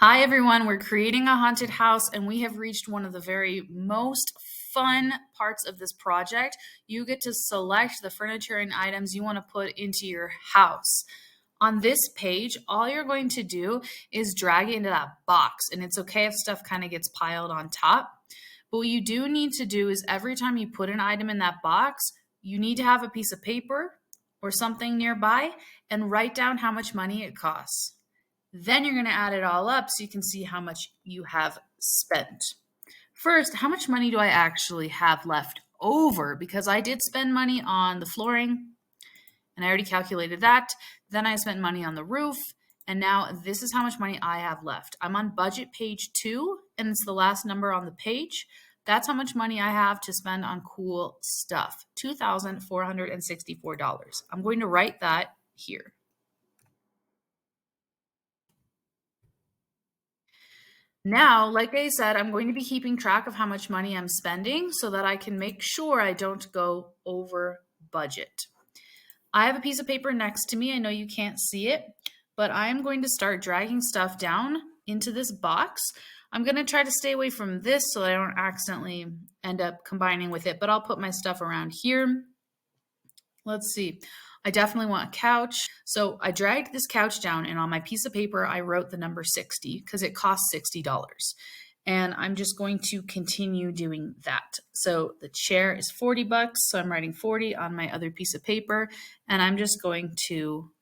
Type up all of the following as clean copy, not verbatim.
Hi everyone, we're creating a haunted house and we have reached one of the very most fun parts of this project. You get to select the furniture and items you want to put into your house. On this page, all you're going to do is drag it into that box, and it's okay if stuff kind of gets piled on top. But what you do need to do is every time you put an item in that box, you need to have a piece of paper or something nearby and write down how much money it costs. Then you're going to add it all up so you can see how much you have spent. First, how much money do I actually have left over? Because I did spend money on the flooring, and I already calculated that. Then I spent money on the roof, and now this is how much money I have left. I'm on budget page 2, and it's the last number on the page. That's how much money I have to spend on cool stuff, $2,464. I'm going to write that here. Now, like I said, I'm going to be keeping track of how much money I'm spending so that I can make sure I don't go over budget. I have a piece of paper next to me. I know you can't see it, but I'm going to start dragging stuff down into this box. I'm going to try to stay away from this so I don't accidentally end up combining with it, but I'll put my stuff around here. Let's see. I definitely want a couch. So I dragged this couch down, and on my piece of paper, I wrote the number 60 because it costs $60. And I'm just going to continue doing that. So the chair is $40. So I'm writing 40 on my other piece of paper, and I'm just going to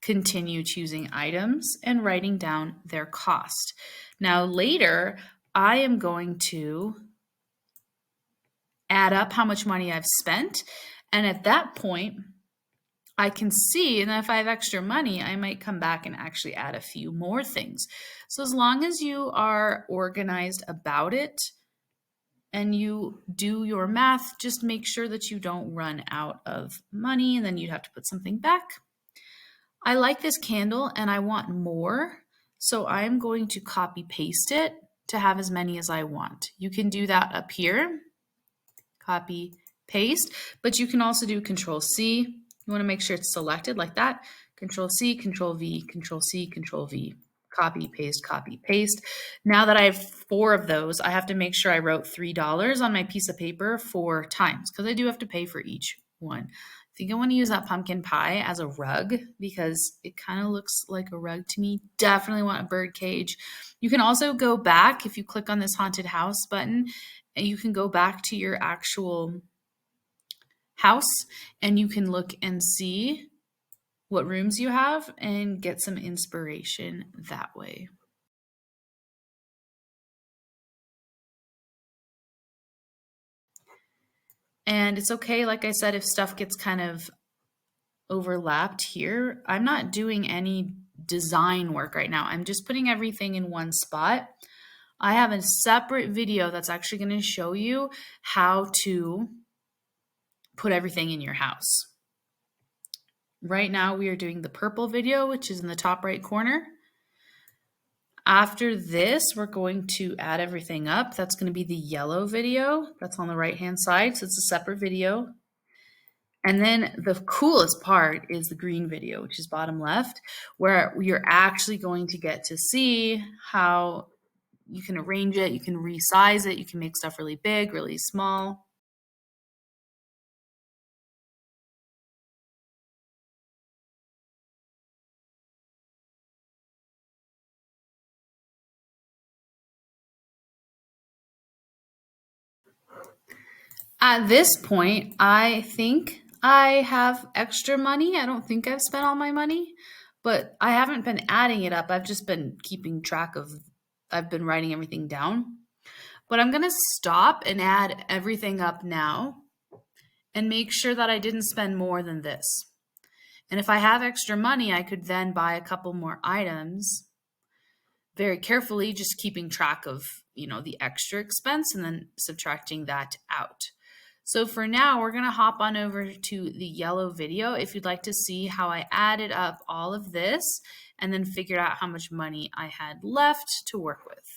continue choosing items and writing down their cost. Now later, I am going to add up how much money I've spent. And at that point, I can see, and if I have extra money, I might come back and actually add a few more things. So as long as you are organized about it and you do your math, just make sure that you don't run out of money and then you'd have to put something back. I like this candle and I want more, so I'm going to copy paste it to have as many as I want. You can do that up here, copy paste, but you can also do Control C. You want to make sure it's selected like that. Control C, Control V, Control C, Control V, copy, paste, copy, paste. Now that I have 4 of those, I have to make sure I wrote $3 on my piece of paper 4 times because I do have to pay for each one. I think I want to use that pumpkin pie as a rug because it kind of looks like a rug to me. Definitely want a bird cage. You can also go back if you click on this haunted house button, and you can go back to your actual house and you can look and see what rooms you have and get some inspiration that way. And it's okay, like I said, if stuff gets kind of overlapped here. I'm not doing any design work right now. I'm just putting everything in one spot. I have a separate video that's actually going to show you how to put everything in your house. Right now we are doing the purple video, which is in the top right corner. After this, we're going to add everything up. That's going to be the yellow video. That's on the right-hand side, so it's a separate video. And then the coolest part is the green video, which is bottom left, where you're actually going to get to see how you can arrange it, you can resize it, you can make stuff really big, really small. At this point, I think I have extra money. I don't think I've spent all my money, but I haven't been adding it up. I've just been keeping track of, I've been writing everything down. But I'm going to stop and add everything up now and make sure that I didn't spend more than this. And if I have extra money, I could then buy a couple more items very carefully, just keeping track of, the extra expense and then subtracting that out. So for now, we're going to hop on over to the yellow video if you'd like to see how I added up all of this and then figured out how much money I had left to work with.